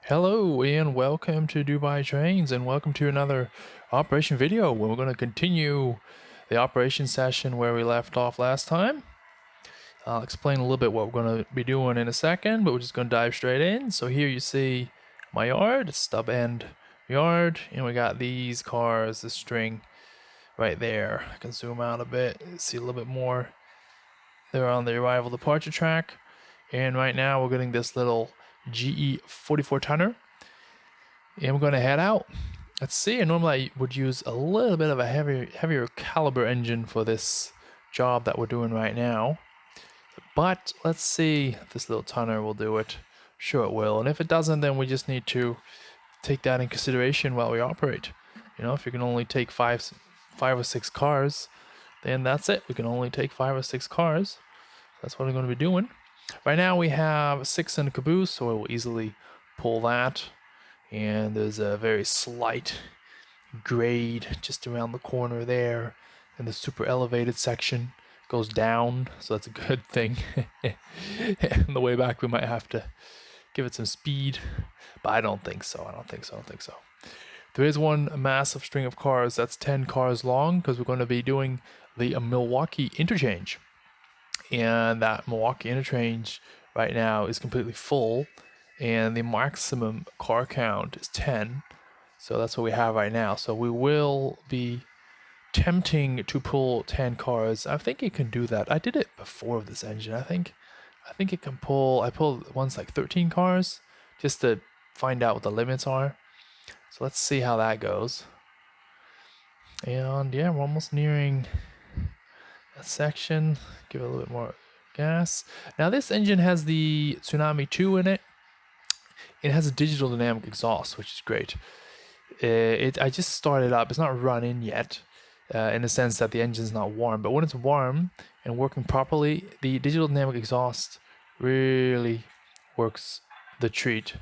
Hello and welcome to Dubai Trains, and welcome to another operation video where we're going to continue the operation session where we left off last time. I'll explain a little bit what we're going to be doing in a second, but we're just going to dive straight in. So here you see my yard, stub end yard, and we got these cars, this string right there. I can zoom out a bit, see a little bit more. They're on the arrival departure track, and right now we're getting this little GE 44 tonner. And we're going to head out. Let's see. Normally I would use a little bit of a heavier caliber engine for this job that we're doing right now. But let's see if this little tonner will do it. Sure it will. And if it doesn't, then we just need to take that in consideration while we operate. You know, if you can only take five or six cars, then that's it. We can only take 5 or 6 cars. That's what we're going to be doing. Right now we have 6 in the caboose, so we'll easily pull that. And there's a very slight grade just around the corner there, and the super elevated section goes down, so that's a good thing. And the way back we might have to give it some speed, but I don't think so. There is one massive string of cars that's 10 cars long, because we're going to be doing the Milwaukee Interchange, and that Milwaukee Interchange right now is completely full, and the maximum car count is 10. So that's what we have right now. So we will be tempting to pull 10 cars. I think it can do that. I did it before with this engine. I think it can pull. I pulled once like 13 cars just to find out what the limits are. So let's see how that goes. And yeah, we're almost nearing that section. Give it a little bit more gas. Now this engine has the Tsunami 2 in it. It has a digital dynamic exhaust, which is great. I just started up. It's not running yet, in the sense that the engine's not warm. But when it's warm and working properly, the digital dynamic exhaust really works the treat.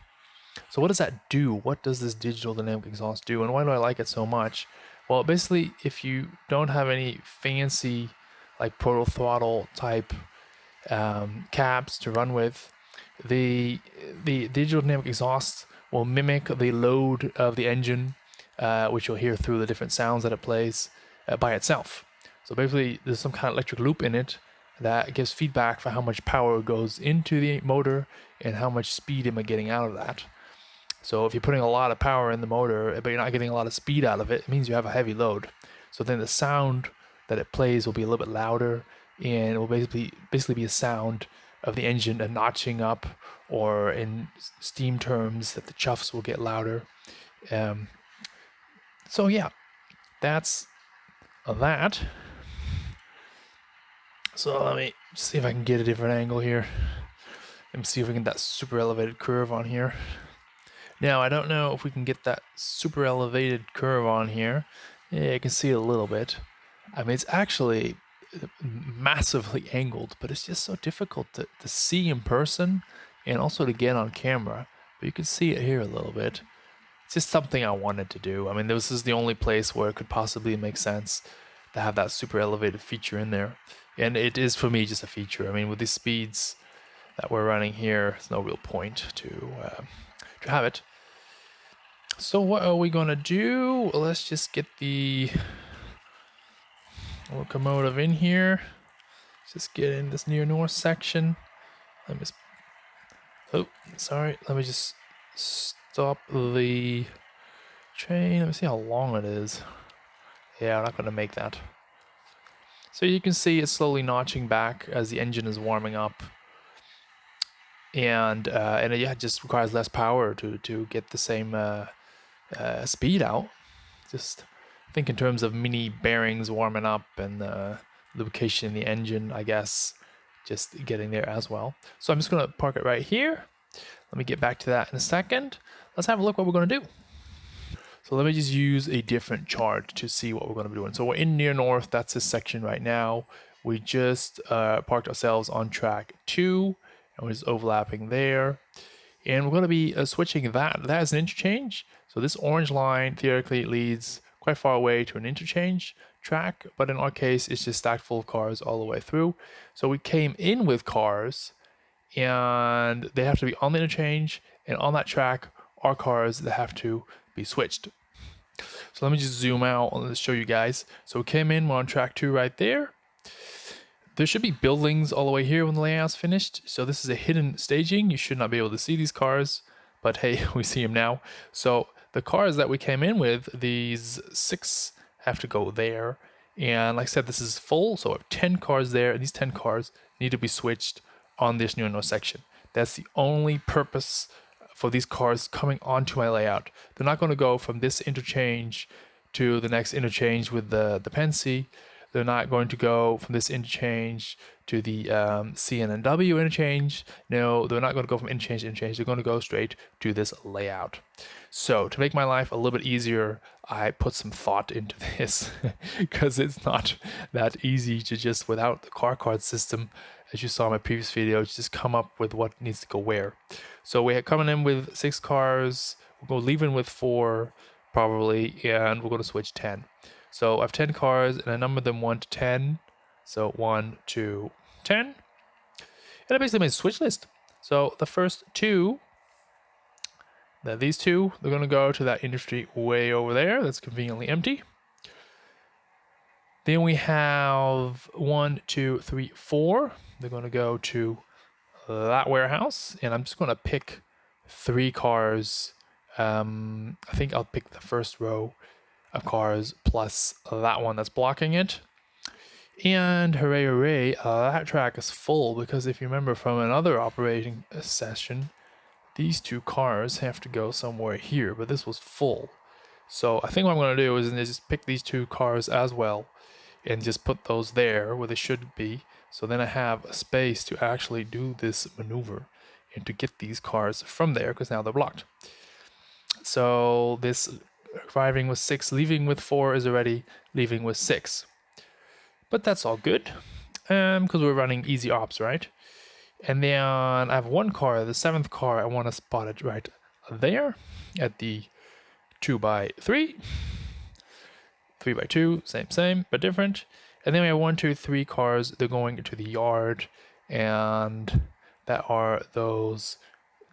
So what does that do? What does this digital dynamic exhaust do, and why do I like it so much? Well, basically, if you don't have any fancy, like proto throttle type cabs to run with, the digital dynamic exhaust will mimic the load of the engine, which you'll hear through the different sounds that it plays by itself. So basically, there's some kind of electric loop in it that gives feedback for how much power goes into the motor and how much speed am I getting out of that. So if you're putting a lot of power in the motor, but you're not getting a lot of speed out of it, it means you have a heavy load. So then the sound that it plays will be a little bit louder, and it will basically be a sound of the engine notching up, or in steam terms, that the chuffs will get louder. So yeah, that's that. So let me see if I can get a different angle here. Let me see if we can get that super elevated curve on here. Now, I don't know if we can get that super elevated curve on here. Yeah, you can see it a little bit. I mean, it's actually massively angled, but it's just so difficult to see in person and also to get on camera. But you can see it here a little bit. It's just something I wanted to do. I mean, this is the only place where it could possibly make sense to have that super elevated feature in there. And it is, for me, just a feature. I mean, with these speeds that we're running here, there's no real point to have it. So what are we gonna do? Let's just get the locomotive in here. Let's just get in this near north section. Let me just stop the train. Let me see how long it is. Yeah, I'm not gonna make that. So you can see it's slowly notching back as the engine is warming up. And it just requires less power to get the same speed out. Just think in terms of mini bearings warming up and lubrication in the engine, I guess, just getting there as well. So I'm just going to park it right here. Let me get back to that in a second. Let's have a look what we're going to do. So let me just use a different chart to see what we're going to be doing. So we're in near north. That's this section right now. We just parked ourselves on track 2, and we're just overlapping there. And we're going to be switching that. That is an interchange. So this orange line theoretically leads quite far away to an interchange track, but in our case, it's just stacked full of cars all the way through. So we came in with cars, and they have to be on the interchange and on that track, are cars that have to be switched. So let me just zoom out and let's show you guys. So we came in, we're on track 2 right there. There should be buildings all the way here when the layout's finished. So this is a hidden staging. You should not be able to see these cars, but hey, we see them now. So the cars that we came in with, these 6 have to go there. And like I said, this is full, so I have 10 cars there, and these 10 cars need to be switched on this near north section. That's the only purpose for these cars coming onto my layout. They're not going to go from this interchange to the next interchange with the Pensy. They're not going to go from this interchange to the C&W interchange. No, they're not going to go from interchange to interchange. They're going to go straight to this layout. So to make my life a little bit easier, I put some thought into this because it's not that easy to just, without the car card system, as you saw in my previous video, just come up with what needs to go where. So we're coming in with 6 cars. We'll go leaving with 4 probably, and we're going to switch 10. So I have 10 cars and I number them 1 to 10. So 1 to 10. And I basically made a switch list. So the first 2, these 2, they're going to go to that industry way over there. That's conveniently empty. Then we have 1, 2, 3, 4. They're going to go to that warehouse. And I'm just going to pick 3 cars. I think I'll pick the first row of cars plus that one that's blocking it. And hooray, hooray, that track is full because if you remember from another operating session, these 2 cars have to go somewhere here, but this was full. So I think what I'm going to do is just pick these 2 cars as well and just put those there where they should be. So then I have a space to actually do this maneuver and to get these cars from there because now they're blocked. So this arriving with 6, leaving with 4 is already leaving with 6. But that's all good because we're running easy ops, right? And then I have 1 car, the 7th car, I want to spot it right there at the 2x3. 3x2, same, but different. And then we have 1, 2, 3 cars. They're going to the yard, and that are those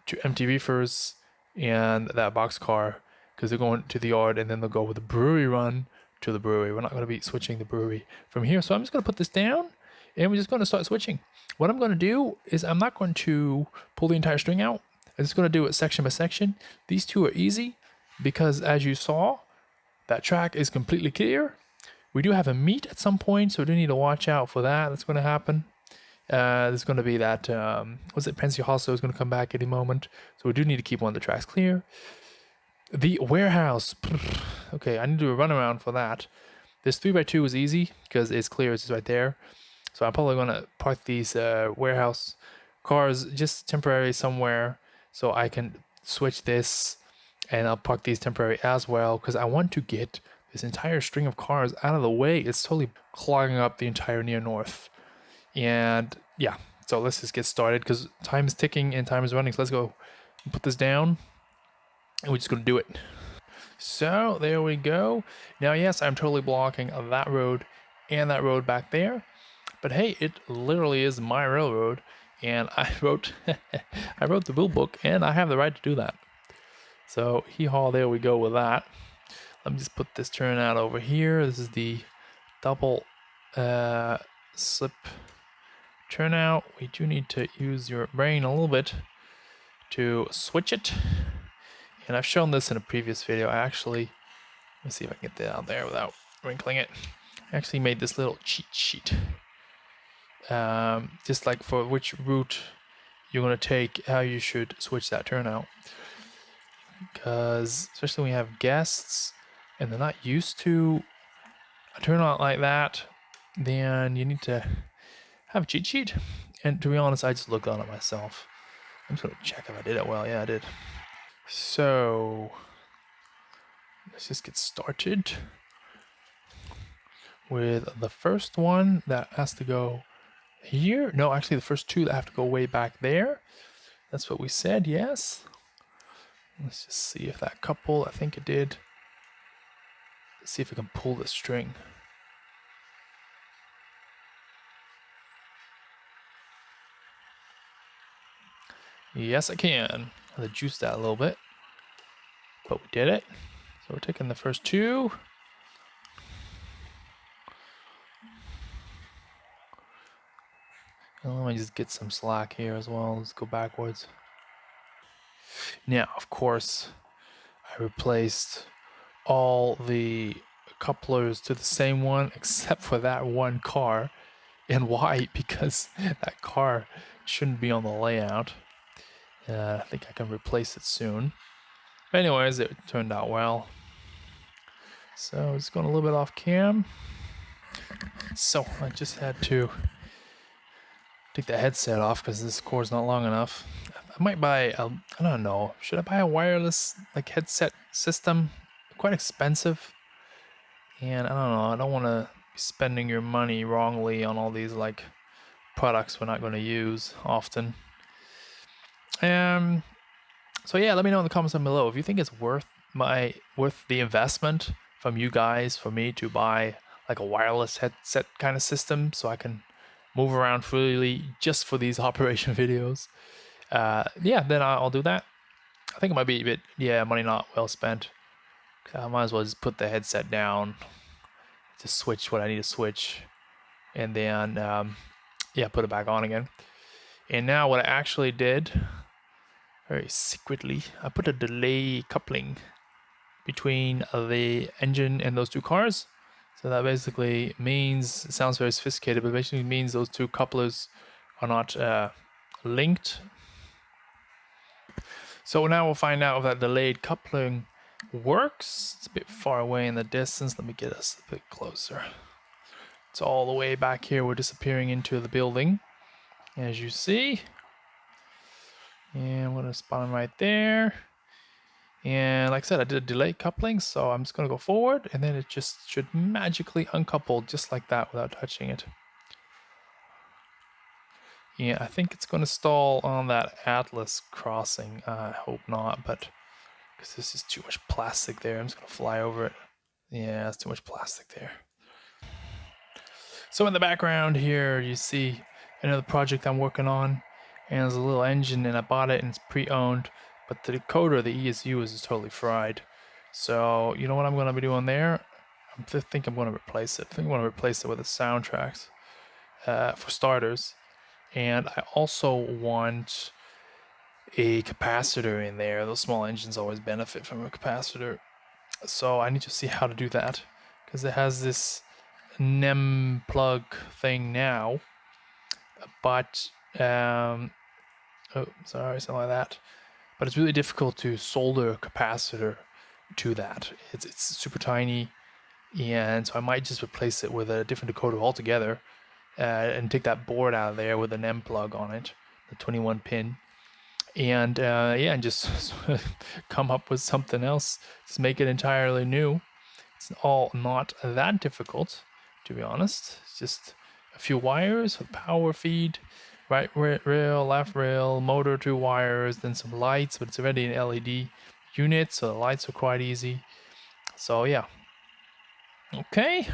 2 empty reefers and that box car, because they're going to the yard, and then they'll go with the brewery run to the brewery. We're not going to be switching the brewery from here. So I'm just going to put this down, and we're just going to start switching. What I'm going to do is I'm not going to pull the entire string out. I'm just going to do it section by section. These 2 are easy because, as you saw, that track is completely clear. We do have a meet at some point, so we do need to watch out for that. That's going to happen. There's going to be that, Pensy Hosso is going to come back any moment. So we do need to keep one of the tracks clear. The warehouse. Okay, I need to do a runaround for that. This 3x2 is easy because it's clear. It's just right there. So I'm probably going to park these warehouse cars just temporarily somewhere so I can switch this, and I'll park these temporary as well because I want to get this entire string of cars out of the way. It's totally clogging up the entire near north. And yeah, so let's just get started because time is ticking and time is running. So let's go put this down and we're just going to do it. So there we go. Now, yes, I'm totally blocking that road and that road back there. But hey, it literally is my railroad, and I wrote I wrote the rule book, and I have the right to do that. So hee-haw, there we go with that. Let me just put this turnout over here. This is the double slip turnout. We do need to use your brain a little bit to switch it. And I've shown this in a previous video. Let me see if I can get that out there without wrinkling it. I actually made this little cheat sheet. Just like for which route you're going to take, how you should switch that turnout. Because especially when you have guests and they're not used to a turnout like that, then you need to have a cheat sheet. And to be honest, I just looked on it myself. I'm just going to check if I did it well. Yeah, I did. So let's just get started with the first one that has to go here. No, actually the first 2 that have to go way back there. That's what we said, yes. Let's just see if that couple, I think it did. Let's see if we can pull the string. Yes, I can. I'll juice that a little bit. but we did it. So we're taking the first two. And let me just get some slack here as well. Let's go backwards. Now, of course, I replaced all the couplers to the same one except for that one car. And why? Because that car shouldn't be on the layout. I think I can replace it soon. But anyways, it turned out well. So it's going a little bit off cam. So I just had to take the headset off because this cord's not long enough. I might buy I don't know. Should I buy a wireless like headset system? Quite expensive. And I don't know. I don't want to be spending your money wrongly on all these like products we're not going to use often. So yeah, let me know in the comments down below if you think it's worth the investment from you guys for me to buy like a wireless headset kind of system so I can move around freely just for these operation videos. Yeah, then I'll do that. I think it might be a bit, money not well spent. I might as well just put the headset down, just switch what I need to switch, and then put it back on again. And now what I actually did, very secretly, I put a delay coupling between the engine and those two cars. So that basically means, it sounds very sophisticated, but basically means those two couplers are not linked. So now we'll find out if that delayed coupling works. It's a bit far away in the distance. Let me get us a bit closer. It's all the way back here. We're disappearing into the building, as you see. And I'm going to spawn right there. And like I said, I did a delay coupling, so I'm just going to go forward, and then it just should magically uncouple just like that without touching it. Yeah, I think it's going to stall on that Atlas crossing. I hope not, but because this is too much plastic there, I'm just going to fly over it. Yeah, it's too much plastic there. So in the background here, you see another project I'm working on, and there's a little engine, and I bought it, and it's pre-owned, but the decoder, the ESU, is totally fried. So you know what I'm going to be doing there? I think I'm going to replace it. I think I'm going to replace it with the soundtracks for starters. And I also want a capacitor in there. Those small engines always benefit from a capacitor. So I need to see how to do that, because it has this NEM plug thing now, but something like that. But it's really difficult to solder a capacitor to that. It's super tiny, and so I might just replace it with a different decoder altogether, and take that board out of there with an NEM plug on it, the 21 pin, and and just come up with something else. Just make it entirely new. It's all not that difficult, to be honest. It's just a few wires with power feed, right rail, left rail, motor, 2 wires, then some lights, but it's already an LED unit, so the lights are quite easy. So yeah. Okay.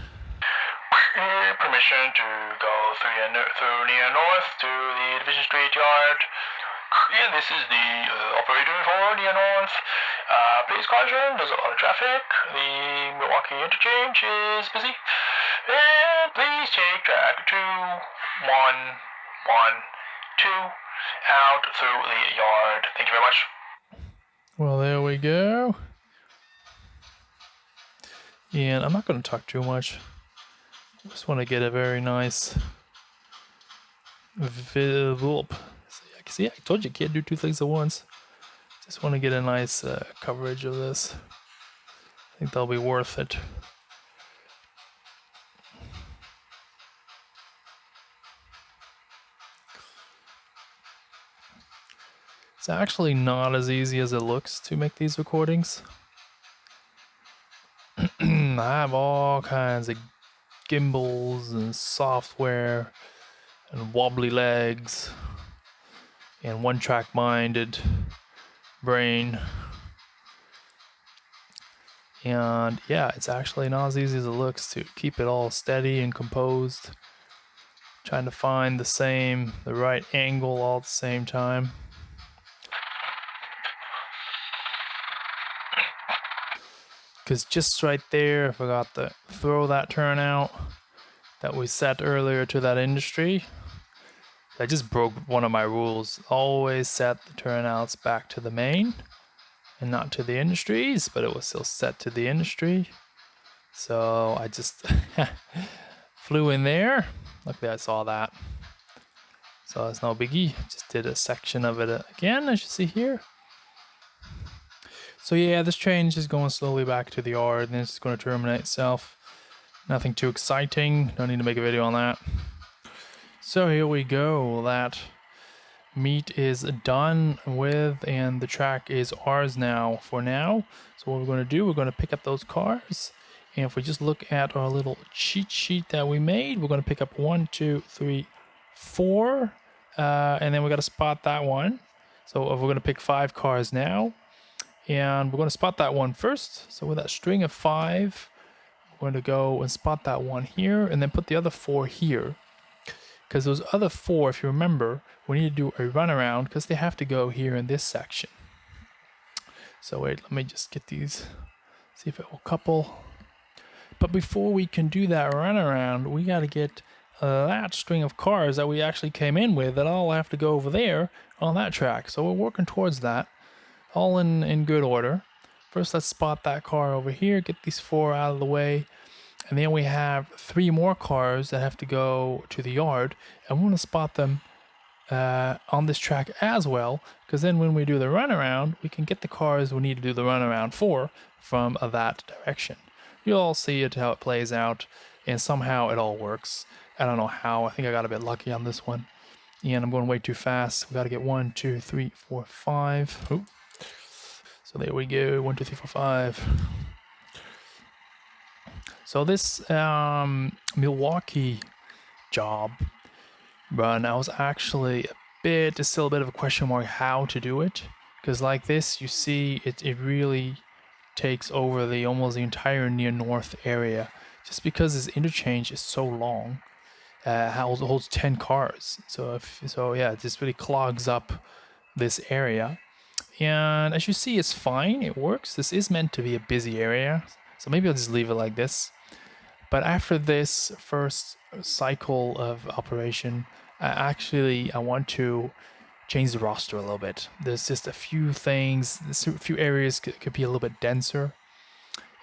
Permission to go through near north to the Division Street yard. Yeah, this is the operator for near north. Please caution, there's a lot of traffic. The Milwaukee Interchange is busy. And please take track 2112 out through the yard. Thank you very much. Well, there we go. And I'm not going to talk too much. I just want to get a very nice See, I told you can't do two things at once. Just want to get a nice coverage of this. I think that'll be worth it. It's actually not as easy as it looks to make these recordings. I have all kinds of gimbals and software and wobbly legs and one-track minded brain. And yeah, it's actually not as easy as it looks to keep it all steady and composed. Trying to find the right angle all at the same time. Because just right there, I forgot to throw that turnout that we set earlier to that industry. I just broke one of my rules. Always set the turnouts back to the main and not to the industries, but it was still set to the industry. So I just flew in there. Luckily I saw that. So it's no biggie. Just did a section of it again, as you see here. So yeah, this train is just going slowly back to the yard and it's going to terminate itself. Nothing too exciting. Don't need to make a video on that. So here we go. That meet is done with and the track is ours now for now. So what we're going to do, we're going to pick up those cars. And if we just look at our little cheat sheet that we made, we're going to pick up 1, 2, 3, 4. And then we got to spot that one. So we're going to pick 5 cars now. And we're going to spot that one first. So with that string of 5, we're going to go and spot that one here and then put the other 4 here. Because those other 4, if you remember, we need to do a runaround because they have to go here in this section. So wait, let me just get these, see if it will couple. But before we can do that runaround, we got to get that string of cars that we actually came in with that all have to go over there on that track. So we're working towards that. All in good order. First, let's spot that car over here, get these 4 out of the way. And then we have 3 more cars that have to go to the yard. And we want to spot them on this track as well. Because then when we do the runaround, we can get the cars we need to do the runaround for from that direction. You'll all see it, how it plays out. And somehow it all works. I don't know how. I think I got a bit lucky on this one. And I'm going way too fast. We got to get 1, 2, 3, 4, 5. Oop. So there we go, 1, 2, 3, 4, 5. So this Milwaukee job run, I was actually still a bit of a question mark how to do it. Because like this, you see it really takes over almost the entire near north area. Just because this interchange is so long, holds 10 cars. So yeah, it just really clogs up this area. And as you see, it's fine, it works. This is meant to be a busy area, so maybe I'll just leave it like this. But after this first cycle of operation, I want to change the roster a little bit. There's just a few things, a few areas could be a little bit denser,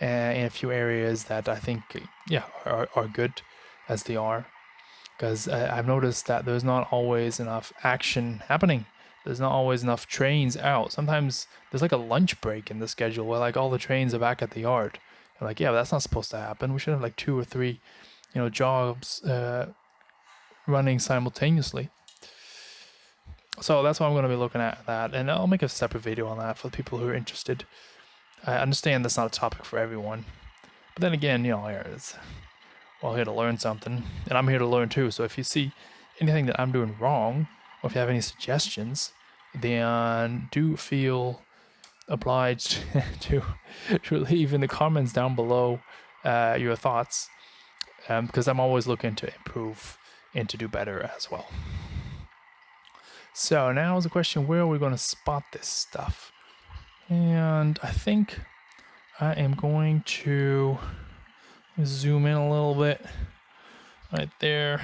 and a few areas that I think, yeah, are good as they are. Because I've noticed that there's not always enough action happening. There's not always enough trains out. Sometimes there's like a lunch break in the schedule where like all the trains are back at the yard. I'm like, yeah, but that's not supposed to happen. We should have like 2 or 3, jobs running simultaneously. So that's why I'm going to be looking at that, and I'll make a separate video on that for the people who are interested. I understand that's not a topic for everyone, but then again, we're here to learn something, and I'm here to learn too. So if you see anything that I'm doing wrong, or if you have any suggestions, then do feel obliged to leave in the comments down below your thoughts, because I'm always looking to improve and to do better as well. So now is the question, where are we going to spot this stuff? And I think I am going to zoom in a little bit right there.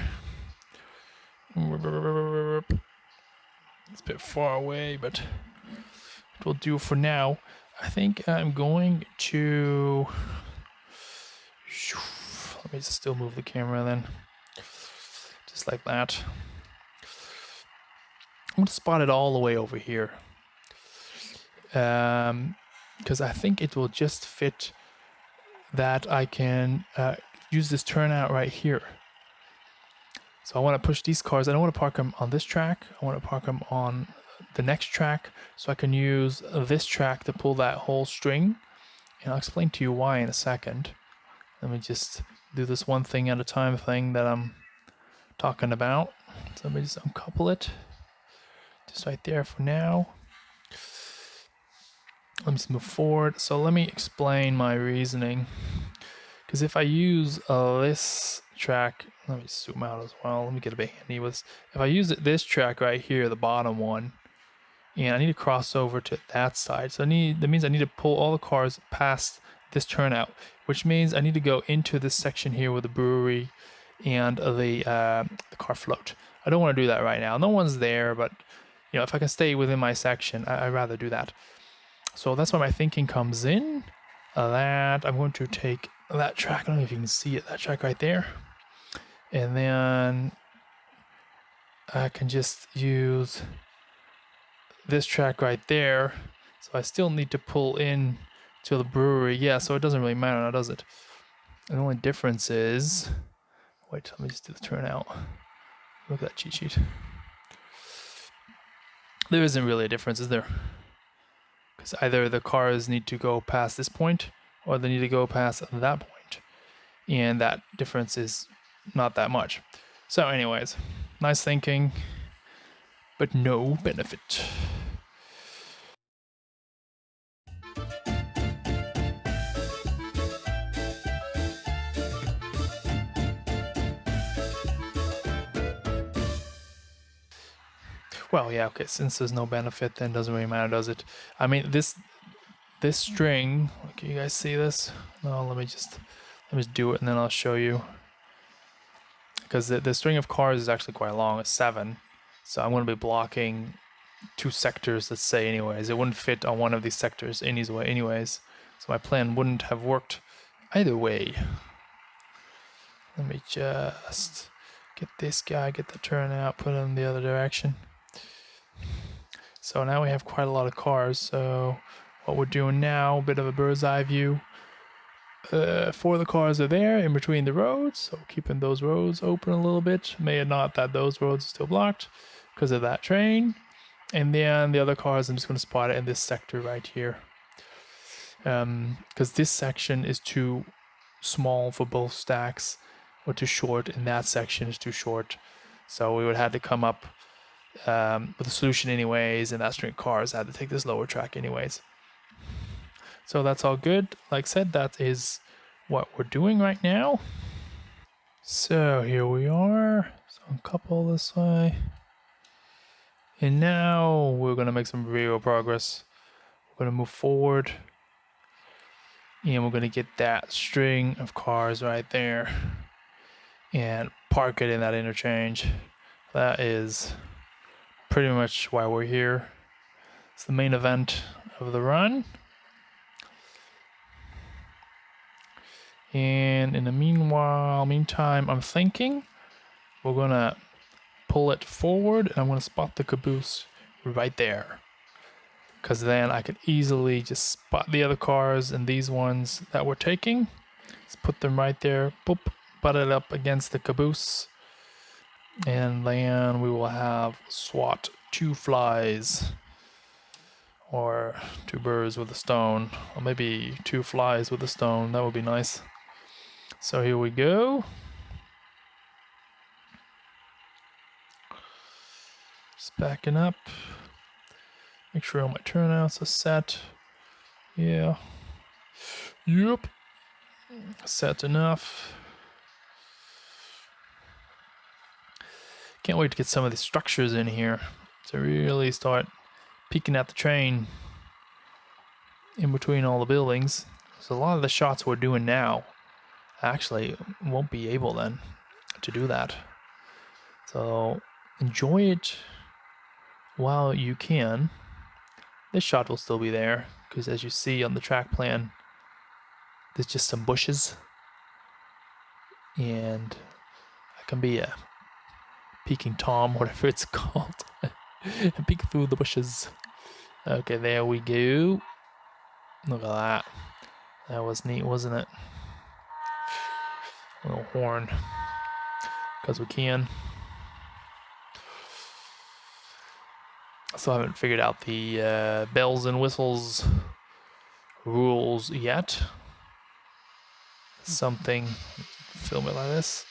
It's a bit far away, but it will do for now. I think I'm going to... Let me just still move the camera then. Just like that. I'm going to spot it all the way over here. Because I think it will just fit that I can use this turnout right here. So I want to push these cars. I don't want to park them on this track. I want to park them on the next track, so I can use this track to pull that whole string. And I'll explain to you why in a second. Let me just do this one thing at a time thing that I'm talking about. So let me just uncouple it. Just right there for now. Let me just move forward. So let me explain my reasoning. Because if I use this track, let me zoom out as well. Let me get a bit handy with this. If I use this track right here, the bottom one, and I need to cross over to that side. So that means I need to pull all the cars past this turnout, which means I need to go into this section here with the brewery and the car float. I don't want to do that right now. No one's there, but if I can stay within my section, I'd rather do that. So that's where my thinking comes in. That I'm going to take that track. I don't know if you can see it. That track right there, and then I can just use this track right there. So I still need to pull in to the brewery. Yeah, so it doesn't really matter now, does it? And the only difference is, wait, let me just do the turnout. Look at that cheat sheet. There isn't really a difference, is there? Because either the cars need to go past this point or they need to go past that point. And that difference is not that much. So anyways, nice thinking, but no benefit. Well, yeah, okay, since there's no benefit, then it doesn't really matter, does it? I mean, this string, can you guys see this? No, let me just do it and then I'll show you. Because the string of cars is actually quite long, it's 7. So I'm going to be blocking 2 sectors, let's say, anyways. It wouldn't fit on one of these sectors anyways. So my plan wouldn't have worked either way. Let me just get this guy, get the turnout, put him the other direction. So now we have quite a lot of cars. So what we're doing now, a bit of a bird's eye view. 4 of the cars are there in between the roads, so keeping those roads open a little bit. May or not that those roads are still blocked because of that train. And then the other cars, I'm just going to spot it in this sector right here. Because this section is too small for both stacks, or too short, and that section is too short. So we would have to come up with a solution anyways, and that string of cars had to take this lower track anyways. So that's all good. Like I said, that is what we're doing right now. So here we are. So a couple this way. And now we're going to make some real progress. We're going to move forward. And we're going to get that string of cars right there. And park it in that interchange. That is pretty much why we're here. It's the main event of the run. And in the meantime, I'm thinking we're going to pull it forward and I'm going to spot the caboose right there. Because then I could easily just spot the other cars and these ones that we're taking. Let's put them right there. Boop, butt it up against the caboose. And then we will have swat 2 flies. Or 2 birds with a stone. Or maybe 2 flies with a stone. That would be nice. So here we go. Just backing up. Make sure all my turnouts are set. Yeah. Yep. Set enough. Can't wait to get some of the structures in here to really start peeking at the train in between all the buildings. So a lot of the shots we're doing now actually won't be able then to do that. So enjoy it while you can. This shot will still be there because as you see on the track plan, there's just some bushes and I can be a peeking Tom, whatever it's called. Peek through the bushes. Okay, there we go. Look at that. That was neat, wasn't it? A little horn. Because we can. Still haven't figured out the bells and whistles rules yet. Something, film it like this.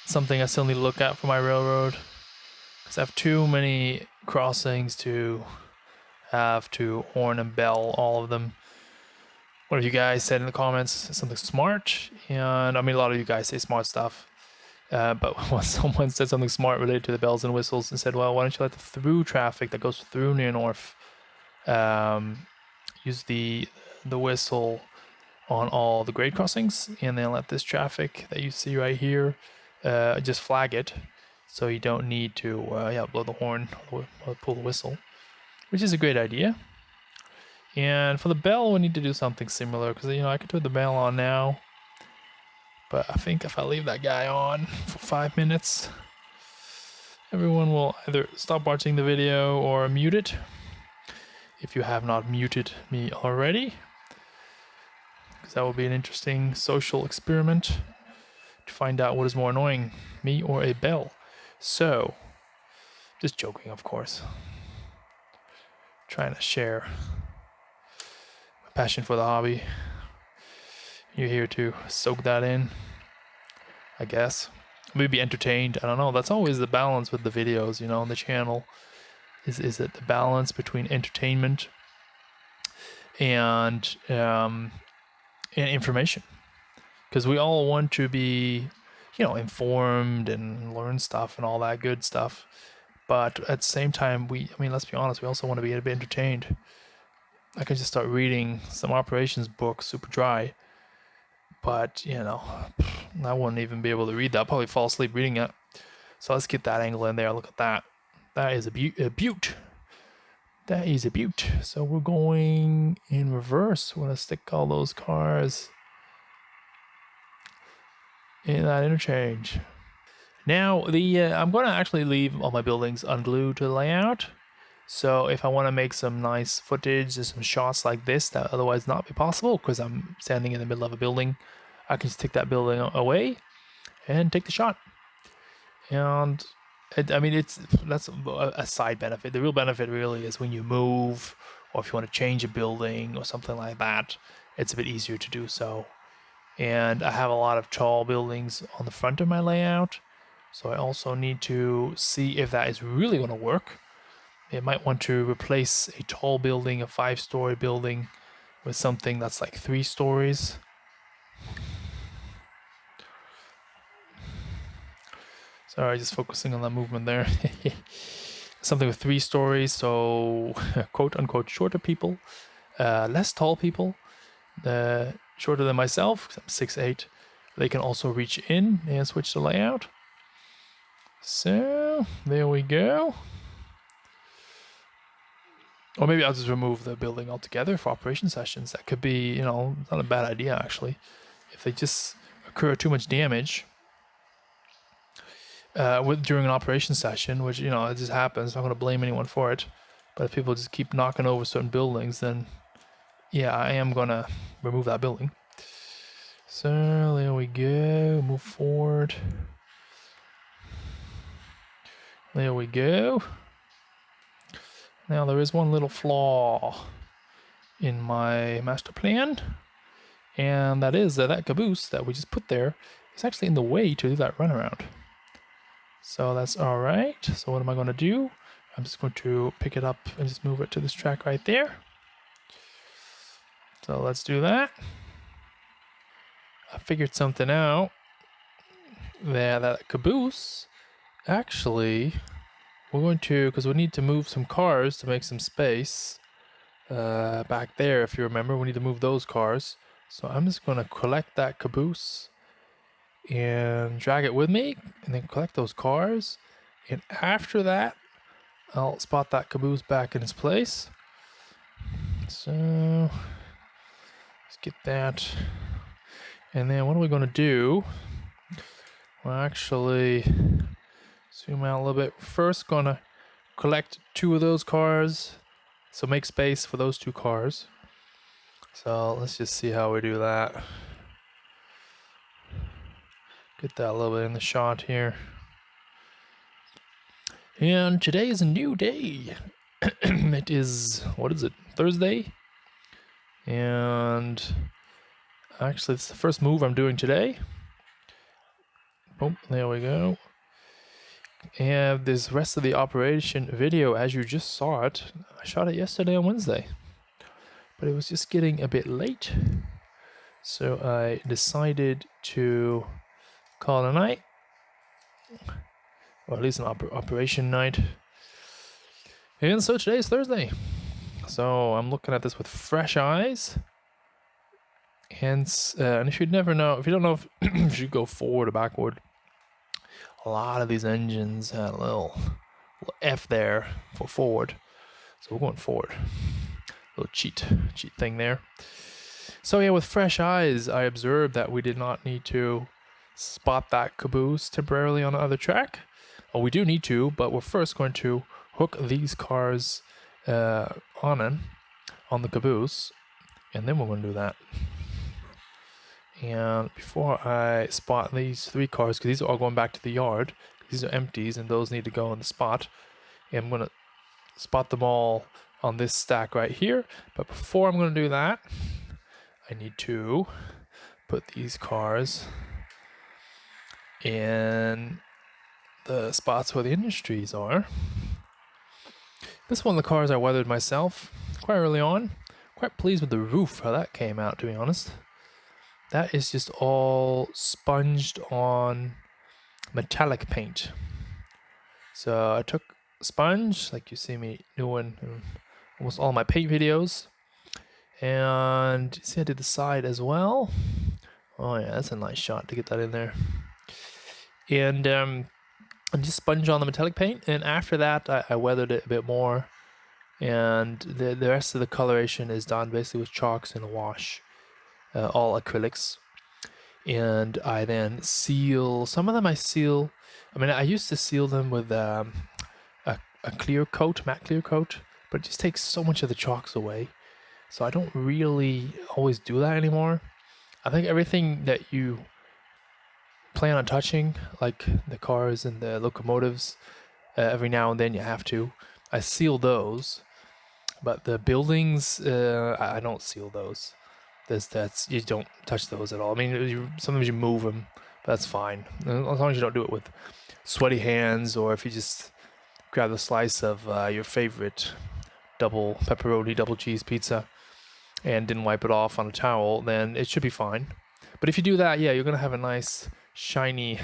Something I still need to look at for my railroad. Because I have too many crossings to have to horn and bell all of them. One of you guys said in the comments something smart, and I mean a lot of you guys say smart stuff. But when someone said something smart related to the bells and whistles and said, well, why don't you let the through traffic that goes through near north use the whistle on all the grade crossings, and then let this traffic that you see right here just flag it, so you don't need to blow the horn or pull the whistle, which is a great idea. And for the bell, we need to do something similar, because I could put the bell on now, but I think if I leave that guy on for 5 minutes, everyone will either stop watching the video or mute it, if you have not muted me already, because that will be an interesting social experiment to find out what is more annoying, me or a bell. So, just joking, of course. Trying to share my passion for the hobby. You're here to soak that in, I guess. Maybe entertained. I don't know. That's always the balance with the videos, on the channel. Is it the balance between entertainment and information? Because we all want to be, informed and learn stuff and all that good stuff. But at the same time, let's be honest, we also want to be a bit entertained. I could just start reading some operations books super dry, but I wouldn't even be able to read that. I'll probably fall asleep reading it. So let's get that angle in there. Look at that. That is a beaut. That is a beaut. So we're going in reverse. We're going to stick all those cars in that interchange. Now, I'm going to actually leave all my buildings unglued to the layout. So if I want to make some nice footage and some shots like this that otherwise not be possible because I'm standing in the middle of a building, I can just take that building away and take the shot. And that's a side benefit. The real benefit really is when you move, or if you want to change a building or something like that, it's a bit easier to do so. And I have a lot of tall buildings on the front of my layout, so I also need to see if that is really going to work. I might want to replace a tall building, a 5-story building, with something that's like 3 stories. Sorry, just focusing on that movement there. Something with 3 stories, so quote unquote shorter people, less tall people, shorter than myself, 'cause I'm 6'8". They can also reach in and switch the layout. So there we go. Or maybe I'll just remove the building altogether for operation sessions. That could be, not a bad idea actually. If they just occur too much damage during an operation session, which, it just happens. I'm not going to blame anyone for it. But if people just keep knocking over certain buildings, then yeah, I am going to remove that building. So there we go. Move forward. There we go. Now there is one little flaw in my master plan, and that is that caboose that we just put there is actually in the way to do that runaround. So that's all right. So what am I going to do? I'm just going to pick it up and just move it to this track right there. So let's do that. I figured something out. That caboose, actually, we're going to, because we need to move some cars to make some space back there. If you remember, we need to move those cars. So I'm just going to collect that caboose and drag it with me, and then collect those cars. And after that, I'll spot that caboose back in its place. So let's get that. And then what are we going to do? We'll actually zoom out a little bit. First, going to collect 2 of those cars. So make space for those 2 cars. So let's just see how we do that. Get that a little bit in the shot here. And today is a new day. It is, what is it? Thursday? And actually, it's the first move I'm doing today. Oh, there we go. And this rest of the operation video, as you just saw it, I shot it yesterday on Wednesday. But it was just getting a bit late. So I decided to call it a night or at least an operation night. And so today is Thursday. So I'm looking at this with fresh eyes. Hence, and if you don't know if you should go forward or backward, a lot of these engines had a little F there for forward. So we're going forward. Little cheat thing there. So yeah, with fresh eyes, I observed that we did not need to spot that caboose temporarily on the other track. Well, we do need to, but we're first going to hook these cars on the caboose, and then we're going to do that. And before I spot these 3 cars, because these are all going back to the yard, these are empties and those need to go on the spot, and I'm going to spot them all on this stack right here. But before I'm going to do that, I need to put these cars in the spots where the industries are. This one of the cars I weathered myself quite early on. Quite pleased with the roof, how that came out, to be honest. That is just all sponged on metallic paint. So I took sponge, like you see me doing in almost all my paint videos. And you see I did the side as well. Oh yeah, that's a nice shot to get that in there. And just sponge on the metallic paint. And after that, I weathered it a bit more. And the rest of the coloration is done basically with chalks and a wash. All acrylics. And I then seal some of them. I used to seal them with a clear coat, matte clear coat, but it just takes so much of the chalks away, so I don't really always do that anymore. I think everything that you plan on touching, like the cars and the locomotives, every now and then you have to. I seal those, but the buildings, I don't seal those. You don't touch those at all. I mean, sometimes you move them, but that's fine, as long as you don't do it with sweaty hands, or if you just grab a slice of your favorite double pepperoni, double cheese pizza and didn't wipe it off on a towel, then it should be fine. But if you do that, yeah, you're gonna have a nice shiny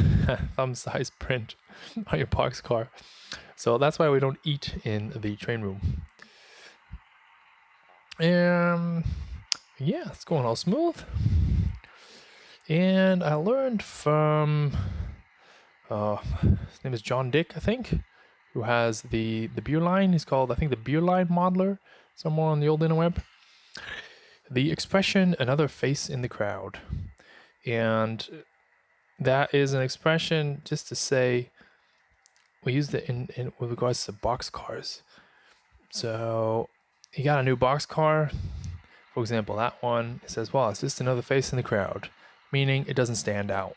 thumb-sized print on your boxcar. So that's why we don't eat in the train room. Yeah, it's going all smooth. And I learned from his name is John Dick, I think, who has the beer line. He's called, I think, the beer line modeler, somewhere on the old interweb. The expression "another face in the crowd," and that is an expression just to say we used it in with regards to box cars. So you got a new box car, for example, that one, it says, "Well, it's just another face in the crowd," meaning it doesn't stand out.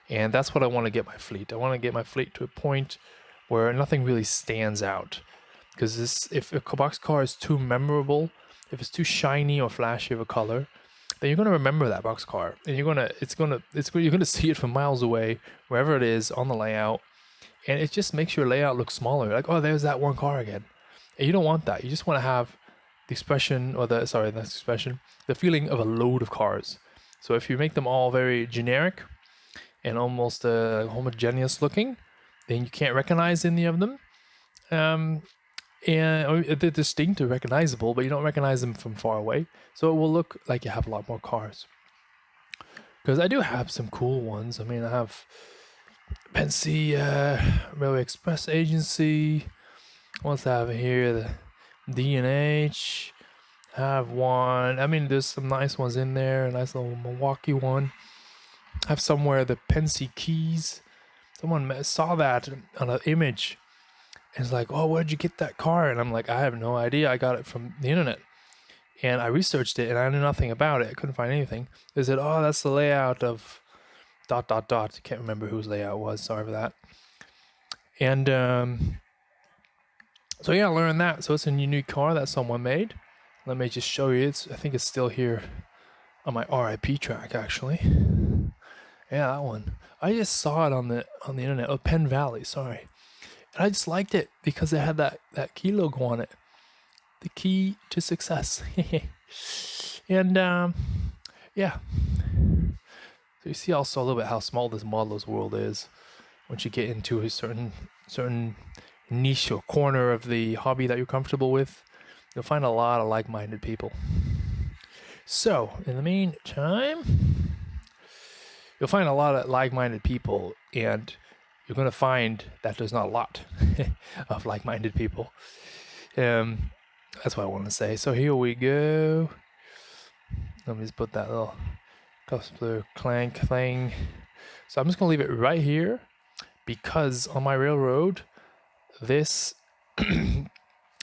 And that's what I want to get my fleet. I want to get my fleet to a point where nothing really stands out. Because if a box car is too memorable, if it's too shiny or flashy of a color, then you're gonna remember that box car, and you're gonna see it from miles away, wherever it is on the layout, and it just makes your layout look smaller. Like, oh, there's that one car again, and you don't want that. You just want to have the feeling of a load of cars. So if you make them all very generic and almost homogeneous looking, then you can't recognize any of them. And they're distinct or recognizable, but you don't recognize them from far away. So it will look like you have a lot more cars. Because I do have some cool ones. I mean, I have Pensy Railway Express Agency. What's I have here? The D&H. I have one. I mean, there's some nice ones in there. A nice little Milwaukee one. I have somewhere the Pensy Keys. Someone saw that on an image. And it's like, oh, where'd you get that car? And I'm like, I have no idea. I got it from the internet. And I researched it, and I knew nothing about it. I couldn't find anything. They said, oh, that's the layout of ... Can't remember whose layout was. Sorry for that. And so yeah, I learned that. So it's a unique car that someone made. Let me just show you. I think it's still here on my RIP track, actually. Yeah, that one. I just saw it on the internet. Oh, Penn Valley. Sorry. And I just liked it because it had that key logo on it. The key to success. And yeah. So you see also a little bit how small this modeler's world is. once you get into a certain niche or corner of the hobby that you're comfortable with, you'll find a lot of like-minded people. So in the meantime, you'll find a lot of like-minded people, and you're going to find that there's not a lot of like-minded people. That's what I want to say. So here we go. Let me just put that little coupler clank thing. So I'm just going to leave it right here, because on my railroad, this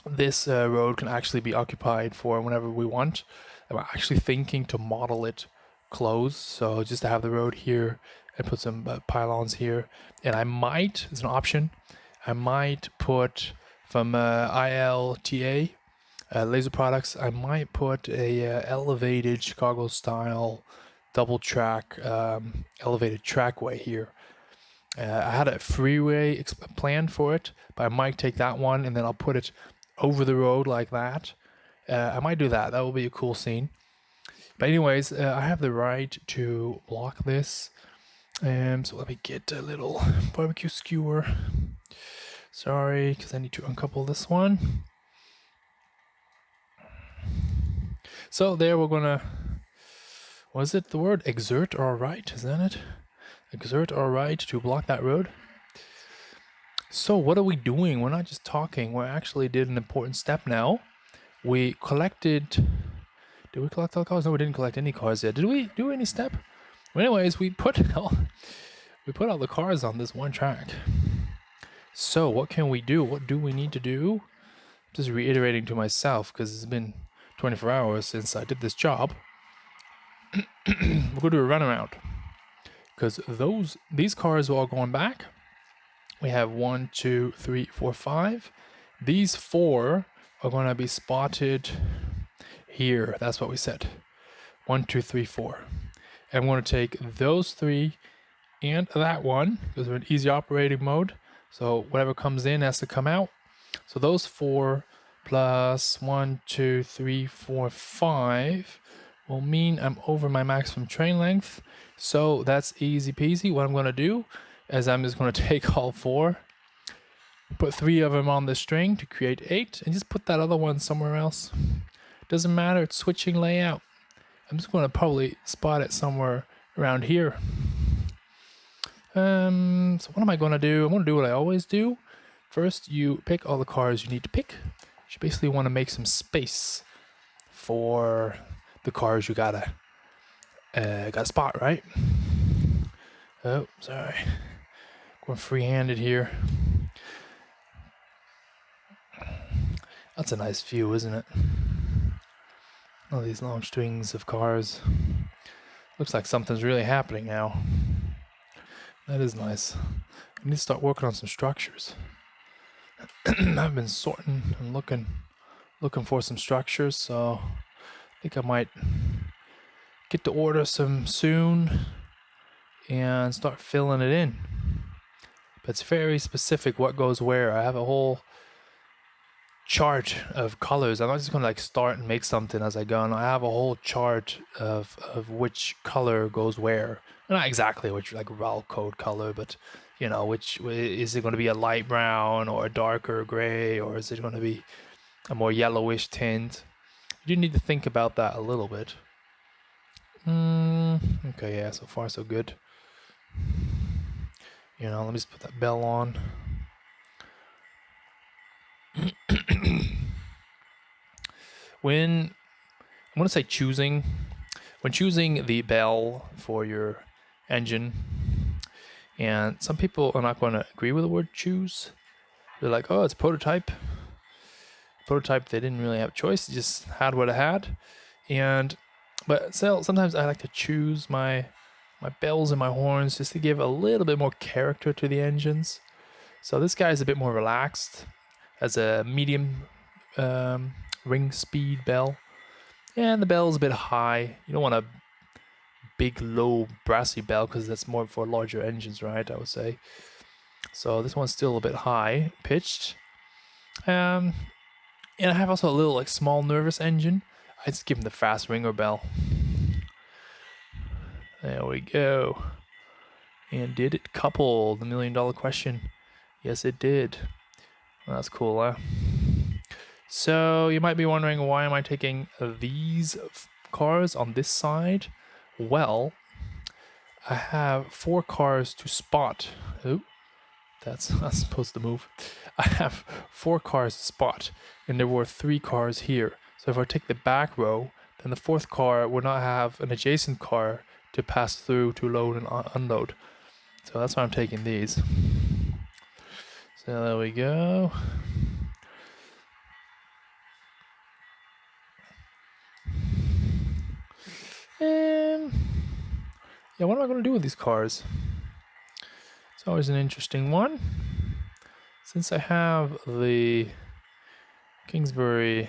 this road can actually be occupied for whenever we want. I'm actually thinking to model it closed, so just to have the road here and put some pylons here. And I might, it's an option, I might put from ILTA Laser Products, I might put a elevated Chicago style double track elevated trackway here. I had a freeway planned for it, but I might take that one and then I'll put it over the road like that. I might do that. That will be a cool scene. But anyways, I have the right to block this. So let me get a little barbecue skewer. Sorry, because I need to uncouple this one. So there we're gonna, was it the word exert our right? Isn't it? Exert our right to block that road. So what are we doing? We're not just talking. We actually did an important step now. We collected... Did we collect all the cars? No, we didn't collect any cars yet. Did we do any step? Well, anyways, we put all the cars on this one track. So what can we do? What do we need to do? Just reiterating to myself, because it's been 24 hours since I did this job. We're going to do a runaround, because these cars are all going back. We have 1, 2, 3, 4, 5. These 4 are going to be spotted here. That's what we said. 1, 2, 3, 4. And I'm going to take those 3 and that one, because we're in easy operating mode. So whatever comes in has to come out. So those 4 plus 1, 2, 3, 4, 5 will mean I'm over my maximum train length. So that's easy peasy. What I'm going to do is I'm just going to take all 4, put 3 of them on the string to create 8, and just put that other one somewhere else. Doesn't matter, it's switching layout. I'm just going to probably spot it somewhere around here. So what am I going to do? I'm going to do what I always do. First, you pick all the cars you need to pick. You basically want to make some space for the cars you gotta spot, right? Oh, sorry. Going free-handed here. That's a nice view, isn't it? All these long strings of cars. Looks like something's really happening now. That is nice. I need to start working on some structures. I've been sorting and looking for some structures, so I think I might get to order some soon and start filling it in. But it's very specific what goes where. I have a whole chart of colors. I'm not just gonna start and make something as I go. And I have a whole chart of which color goes where. Not exactly which RAL code color, but which is it going to be a light brown or a darker gray, or is it going to be a more yellowish tint? You do need to think about that a little bit. Okay, yeah, so far so good. Let me just put that bell on. When choosing the bell for your engine, and some people are not going to agree with the word choose. They're like, oh, it's prototype. They didn't really have a choice. They just had what it had. But sometimes I like to choose my bells and my horns just to give a little bit more character to the engines. So this guy is a bit more relaxed, has a medium ring speed bell, and the bell is a bit high. You don't want a big low brassy bell, because that's more for larger engines, right? I would say. So this one's still a bit high pitched. And I have also a little small nervous engine. I just give him the fast ringer bell. There we go. And did it couple? The $1 million question. Yes, it did. Well, that's cool, huh? So you might be wondering, why am I taking these cars on this side? Well, I have 4 cars to spot. Oh, that's not supposed to move. I have 4 cars to spot, and there were 3 cars here. So if I take the back row, then the 4th car would not have an adjacent car to pass through to load and unload. So that's why I'm taking these. So there we go. Yeah, what am I going to do with these cars? It's always an interesting one. Since I have the Kingsbury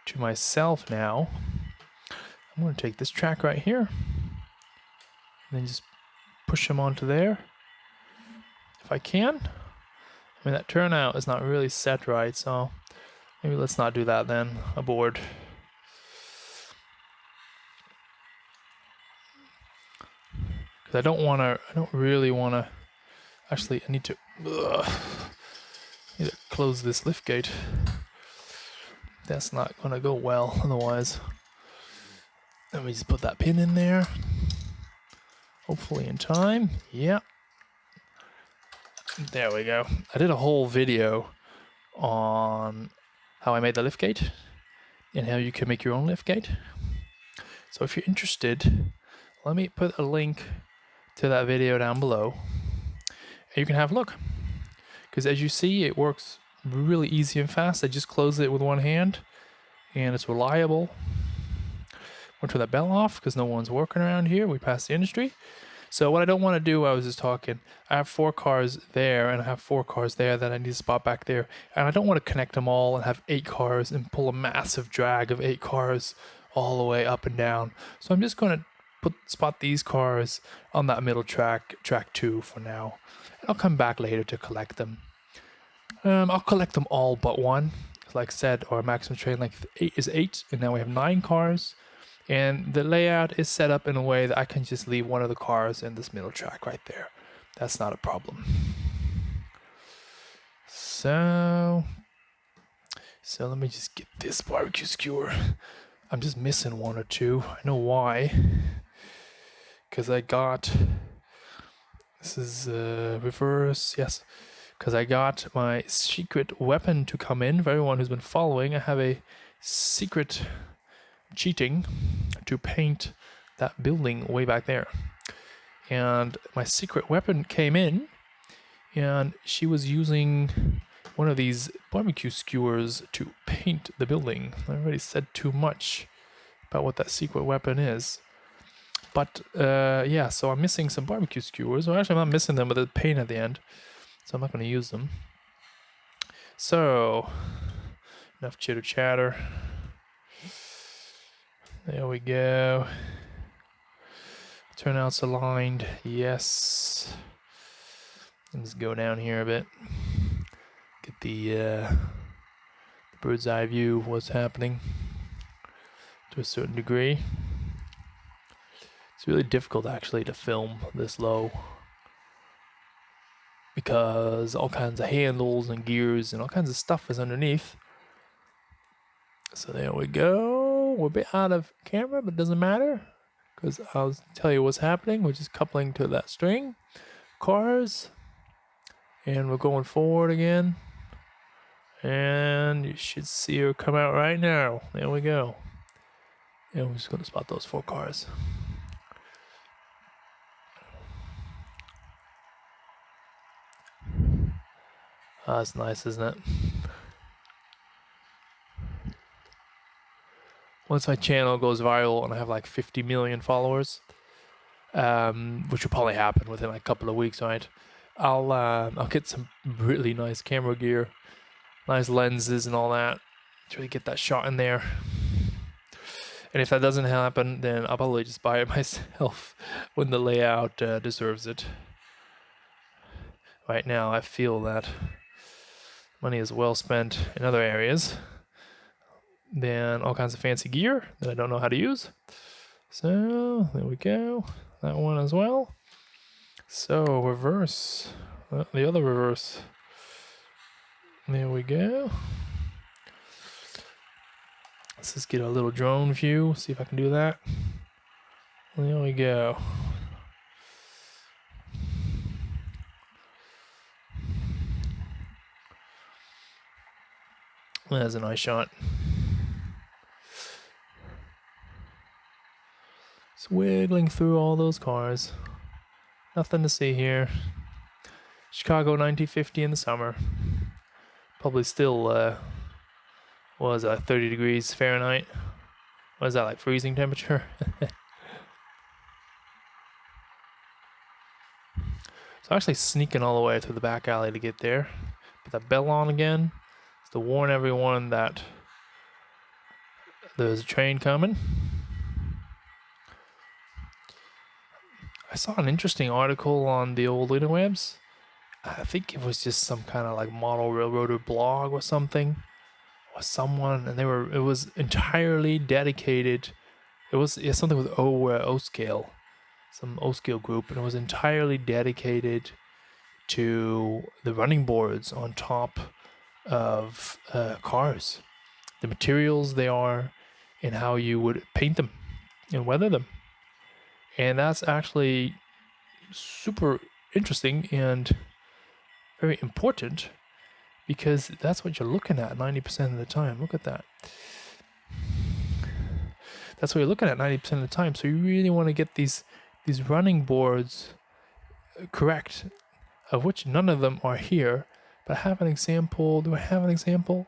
to myself now, I'm going to take this track right here and then just push them onto there if I can. I mean, that turnout is not really set right, so maybe let's not do that then. Aboard. Because I don't really want to. Actually, I need to close this lift gate. That's not going to go well otherwise. Let me just put that pin in there. Hopefully in time. Yep. There we go. I did a whole video on how I made the lift gate and how you can make your own lift gate. So if you're interested, let me put a link to that video down below and you can have a look. Because as you see, it works really easy and fast. I just close it with one hand and it's reliable. We'll turn that bell off because no one's working around here. We passed the industry. So what I don't want to do, I was just talking, I have 4 cars there and I have 4 cars there that I need to spot back there. And I don't want to connect them all and have 8 cars and pull a massive drag of 8 cars all the way up and down. So I'm just going to spot these cars on that middle track, track 2 for now. And I'll come back later to collect them. I'll collect them all but one. Like I said, our maximum train length is 8, and now we have 9 cars. And the layout is set up in a way that I can just leave one of the cars in this middle track right there. That's not a problem. So let me just get this barbecue skewer. I'm just missing 1 or 2. I know why. Because I got... This is reverse, yes. Because I got my secret weapon to come in. For everyone who's been following, I have a secret cheating to paint that building way back there. And my secret weapon came in, and she was using one of these barbecue skewers to paint the building. I already said too much about what that secret weapon is. But yeah, so I'm missing some barbecue skewers. Well, actually, I'm not missing them, but there's paint at the end. So I'm not going to use them. So, enough chitter chatter. There we go. Turnout's aligned. Yes. Let's go down here a bit. Get the bird's eye view of what's happening to a certain degree. It's really difficult actually to film this low because all kinds of handles and gears and all kinds of stuff is underneath. So there we go. We're a bit out of camera, but it doesn't matter because I'll tell you what's happening. We're just coupling to that string, cars, and we're going forward again. And you should see her come out right now. There we go. And we're just going to spot those 4 cars. Oh, that's nice, isn't it? Once my channel goes viral and I have like 50 million followers, which will probably happen within like a couple of weeks, right? I'll get some really nice camera gear, nice lenses and all that to really get that shot in there. And if that doesn't happen, then I'll probably just buy it myself when the layout deserves it. Right now, I feel that money is well spent in other areas than all kinds of fancy gear that I don't know how to use. So there we go. That one as well. So reverse, the other reverse. There we go. Let's just get a little drone view, see if I can do that. There we go. That's a nice shot. Just wiggling through all those cars. Nothing to see here. Chicago 1950 in the summer. Probably still, what was that, 30 degrees Fahrenheit? What is that, like freezing temperature? So actually sneaking all the way through the back alley to get there. Put that bell on again. Just to warn everyone that there's a train coming. I saw an interesting article on the old interwebs. I think it was just some kind of like model railroader blog or something, or someone, and it was entirely dedicated. It was something with O scale, some O scale group, and it was entirely dedicated to the running boards on top of cars, the materials they are, and how you would paint them and weather them. And that's actually super interesting and very important, because that's what you're looking at 90% of the time. Look at that. That's what you're looking at 90% of the time. So you really want to get these running boards correct, of which none of them are here. But I have an example. Do I have an example?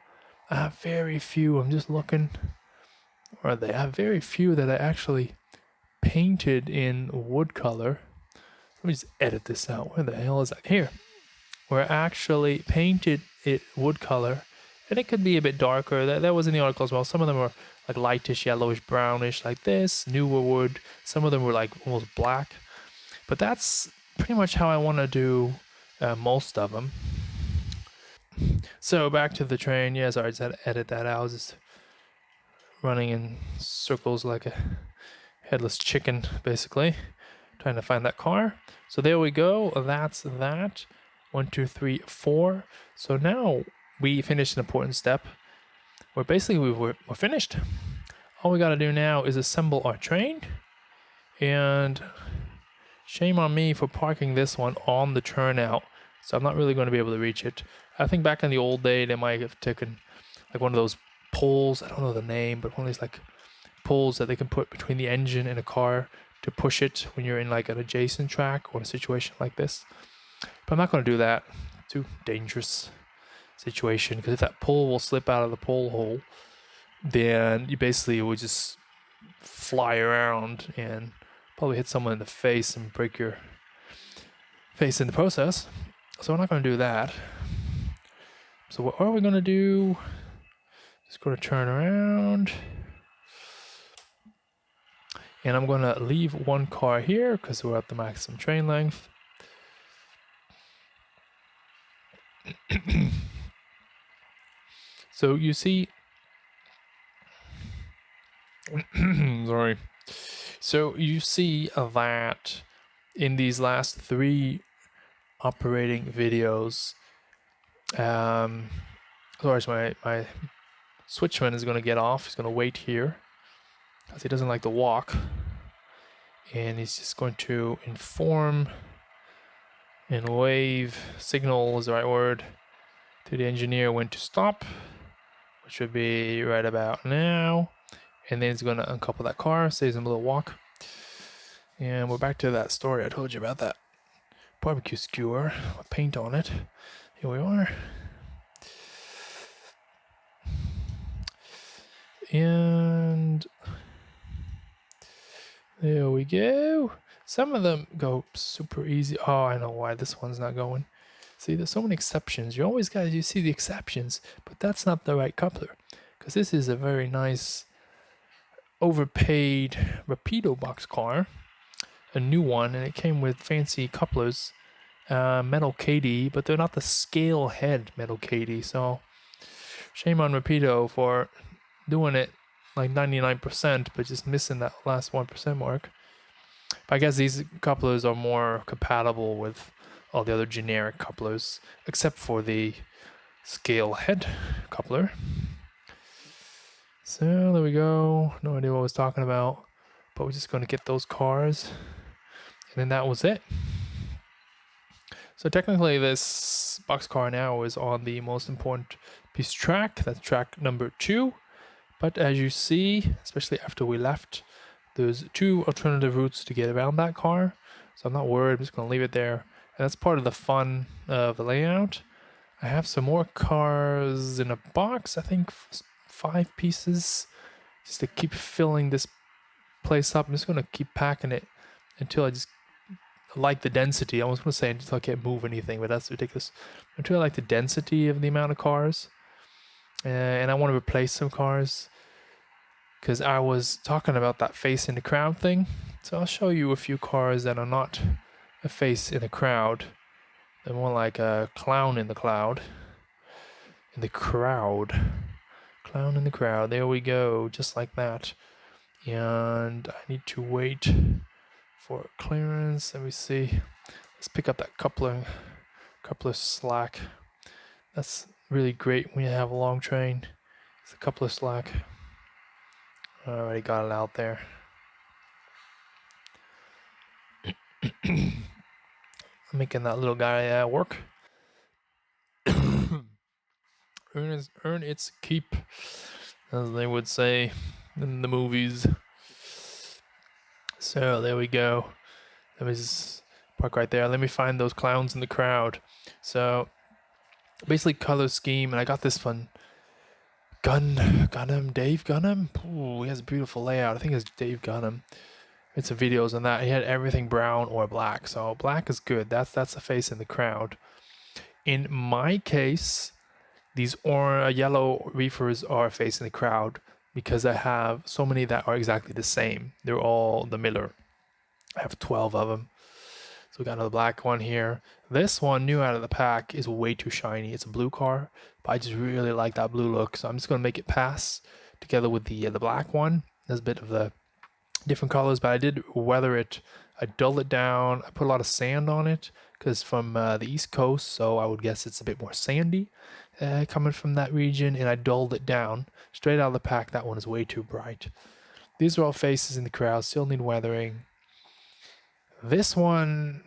I have very few. I'm just looking. Or they have very few that I actually painted in wood color. Let me just edit this out. Where the hell is that? Here. Where I actually painted it wood color. And it could be a bit darker. That was in the article as well. Some of them were like lightish, yellowish, brownish, like this. Newer wood. Some of them were like almost black. But that's pretty much how I want to do most of them. So back to the train. Yeah, sorry, I just had to edit that out. I was just running in circles like a headless chicken, basically, trying to find that car. So there we go. That's that. 1, 2, 3, 4. So now we finished an important step where basically we're finished. All we got to do now is assemble our train. And shame on me for parking this one on the turnout. So I'm not really going to be able to reach it. I think back in the old day, they might have taken like one of those poles. I don't know the name, but one of these like poles that they can put between the engine and a car to push it when you're in like an adjacent track or a situation like this. But I'm not going to do that. Too dangerous situation, because if that pole will slip out of the pole hole, then you basically would just fly around and probably hit someone in the face and break your face in the process. So we're not going to do that. So what are we going to do? Just going to turn around. And I'm going to leave one car here because we're at the maximum train length. So you see, sorry. So you see that in these last 3 operating videos, sorry, my switchman is going to get off. He's going to wait here because he doesn't like to walk. And he's just going to inform and wave, signal is the right word, to the engineer when to stop, which would be right about now. And then he's going to uncouple that car, saves him a little walk. And we're back to that story I told you about, that barbecue skewer with paint on it. Here we are. And there we go. Some of them go super easy. Oh, I know why this one's not going. See, there's so many exceptions. You always got to see the exceptions, but that's not the right coupler, because this is a very nice overpaid Rapido box car, a new one, and it came with fancy couplers, metal KD, but they're not the scale head metal KD. So shame on Rapido for doing it like 99%, but just missing that last 1% mark. But I guess these couplers are more compatible with all the other generic couplers, except for the scale head coupler. So there we go. No idea what I was talking about, but we're just going to get those cars, and then that was it. So technically this boxcar now is on the most important piece of track. That's track number 2. But as you see, especially after we left, there's 2 alternative routes to get around that car. So I'm not worried, I'm just going to leave it there. And that's part of the fun of the layout. I have some more cars in a box, I think 5 pieces, just to keep filling this place up. I'm just going to keep packing it until I just like the density. I was going to say until I can't move anything, but that's ridiculous. Until I like the density of the amount of cars. And I want to replace some cars, because I was talking about that face in the crowd thing. So I'll show you a few cars that are not a face in a crowd. They're more like a clown in the cloud. In the crowd. Clown in the crowd. There we go. Just like that. And I need to wait for clearance. Let me see. Let's pick up that coupler slack. That's really great when you have a long train. It's a coupler slack. I already got it out there. I'm making that little guy work. earn its keep, as they would say in the movies. So there we go. Let me just park right there. Let me find those clowns in the crowd. So basically color scheme, and I got this from Dave Gunham. Ooh, he has a beautiful layout. I think it's Dave Gunham. Made some videos on that. He had everything brown or black, so black is good. That's the face in the crowd. In my case, these yellow reefers are facing the crowd because I have so many that are exactly the same. They're all the Miller. I have 12 of them. So we got another black one here. This one, new out of the pack, is way too shiny. It's a blue car, but I just really like that blue look. So I'm just going to make it pass together with the black one. There's a bit of the different colors, but I did weather it. I dulled it down. I put a lot of sand on it because from the East Coast, so I would guess it's a bit more sandy coming from that region, and I dulled it down. Straight out of the pack, that one is way too bright. These are all faces in the crowd, still need weathering. This one,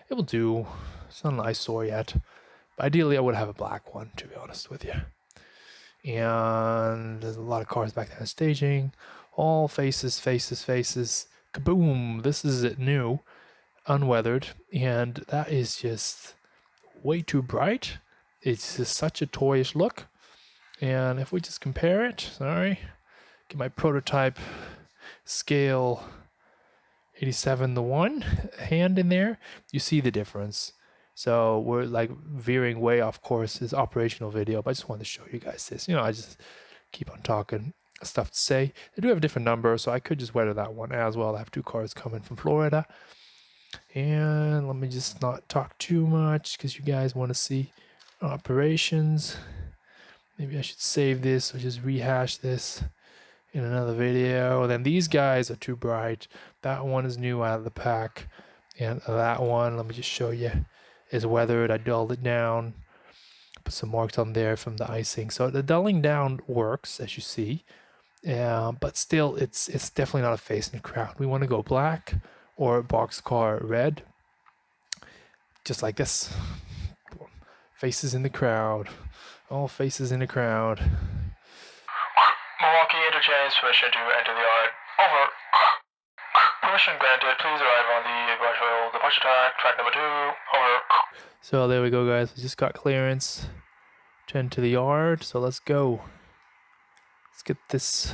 it will do. It's not an eyesore yet. But ideally, I would have a black one, to be honest with you. And there's a lot of cars back there staging. All faces. Kaboom! This is it new, unweathered, and that is just way too bright. It's just such a toyish look. And if we just compare it, get my prototype scale 87:1 hand in there, you see the difference. So we're like veering way off course. This operational video, but I just wanted to show you guys this. I just keep on talking stuff to say. They do have a different number, so I could just weather that one as well. I have 2 cars coming from Florida. And let me just not talk too much because you guys want to see operations. Maybe I should save this or just rehash this in another video. Then these guys are too bright. That one is new out of the pack. And that one, let me just show you, is weathered. I dulled it down. Put some marks on there from the icing. So the dulling down works, as you see. But still, it's definitely not a face in the crowd. We want to go black or boxcar red. Just like this. Faces in the crowd. All faces in the crowd. Milwaukee Interchange, permission to enter the yard. Over. Permission granted. Please arrive on the virtual departure track number 2. Over. So there we go, guys. We just got clearance to enter the yard. So let's go. Let's get this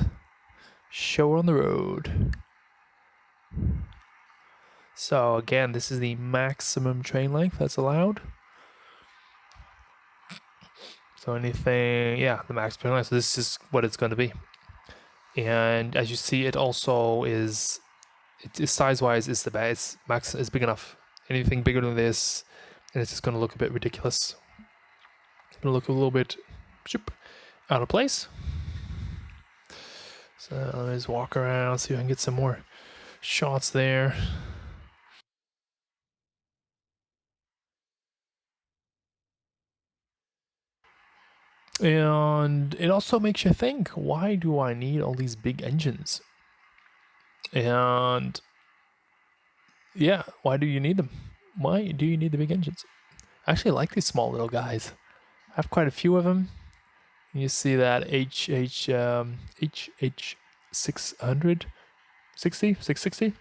show on the road. So again, this is the maximum train length that's allowed. So anything, the max train length. So this is what it's going to be. And as you see, it also is, size-wise, is the best. Max is big enough. Anything bigger than this, and it's just going to look a bit ridiculous. It's going to look a little bit out of place. So let me just walk around, see if I can get some more shots there. And it also makes you think, why do I need all these big engines? And yeah, why do you need them? Why do you need the big engines? I actually like these small little guys. I have quite a few of them. You see that HH 600 660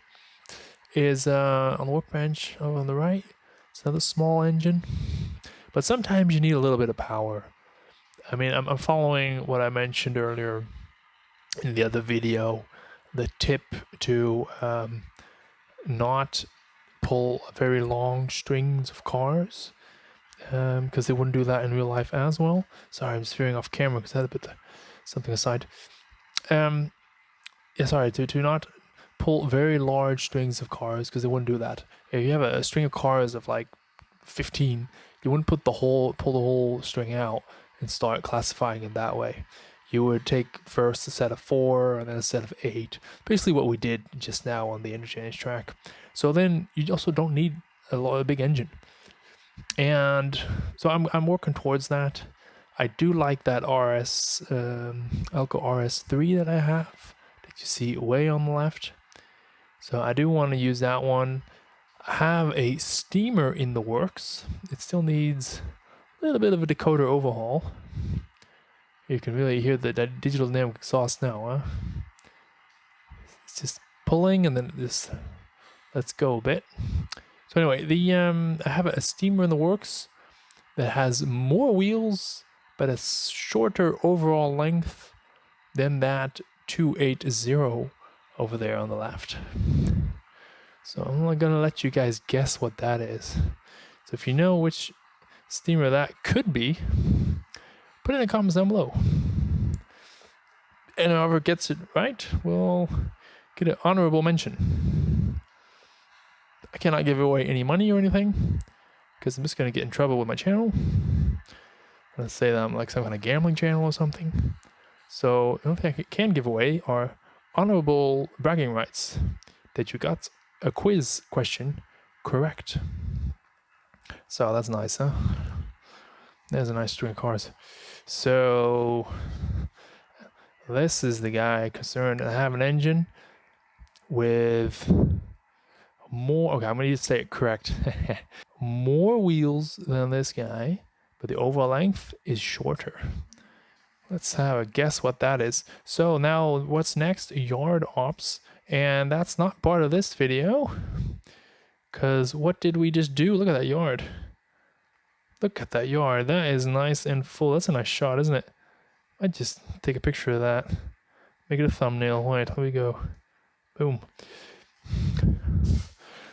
is on the workbench over on the right. It's another small engine. But sometimes you need a little bit of power. I mean, I'm following what I mentioned earlier in the other video, the tip to not pull very long strings of cars, because they wouldn't do that in real life as well. Sorry, I'm just veering off camera because I had to put something aside. Yeah, sorry, to not pull very large strings of cars, because they wouldn't do that. If you have a string of cars of like 15, you wouldn't pull the whole string out and start classifying it that way. You would take first a set of 4 and then a set of 8, basically what we did just now on the interchange track. So then you also don't need a big engine, and so I'm working towards that. I do like that Elko RS3 that I have, that you see way on the left. So I do want to use that one. I have a steamer in the works. It still needs a little bit of a decoder overhaul. You can really hear the digital dynamic exhaust now, huh? It's just pulling and then it just lets go a bit. So anyway, I have a steamer in the works that has more wheels but a shorter overall length than that 280 over there on the left. So I'm gonna let you guys guess what that is. So if you know which steamer that could be, put it in the comments down below. And whoever gets it right will get an honorable mention. I cannot give away any money or anything, because I'm just gonna get in trouble with my channel. Let's say that I'm like some kind of gambling channel or something. So the only thing I can give away are honorable bragging rights, that you got a quiz question correct. So that's nice, huh? There's a nice string of cars. So this is the guy concerned. I have an engine with more, okay, I'm gonna need to say it correct. More wheels than this guy, but the overall length is shorter. Let's have a guess what that is. So now what's next? Yard ops. And that's not part of this video, because what did we just do? Look at that yard. Look at that yard. That is nice and full. That's a nice shot, isn't it? I'd just take a picture of that. Make it a thumbnail. Wait, here we go. Boom.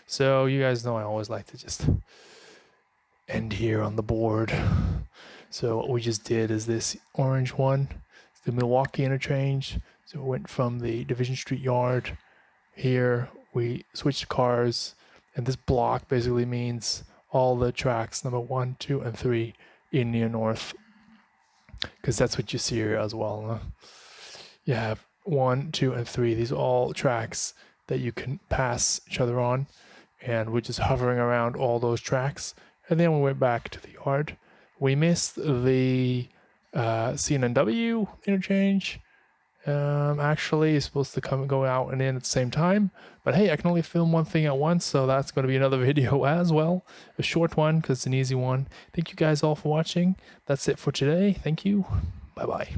So you guys know I always like to just end here on the board. So what we just did is this orange one, the Milwaukee Interchange. So it went from the Division Street yard here. We switched cars, and this block basically means all the tracks number 1, 2, and 3 in near north, because that's what you see here as well. Huh? You have 1, 2, and 3. These are all tracks that you can pass each other on, and we're just hovering around all those tracks. And then we went back to the yard. We missed the CD&TRRA interchange. Actually, it's supposed to go out and in at the same time, but hey, I can only film one thing at once, so that's going to be another video as well, a short one because it's an easy one. Thank you guys all for watching. That's it for today. Thank you. Bye bye.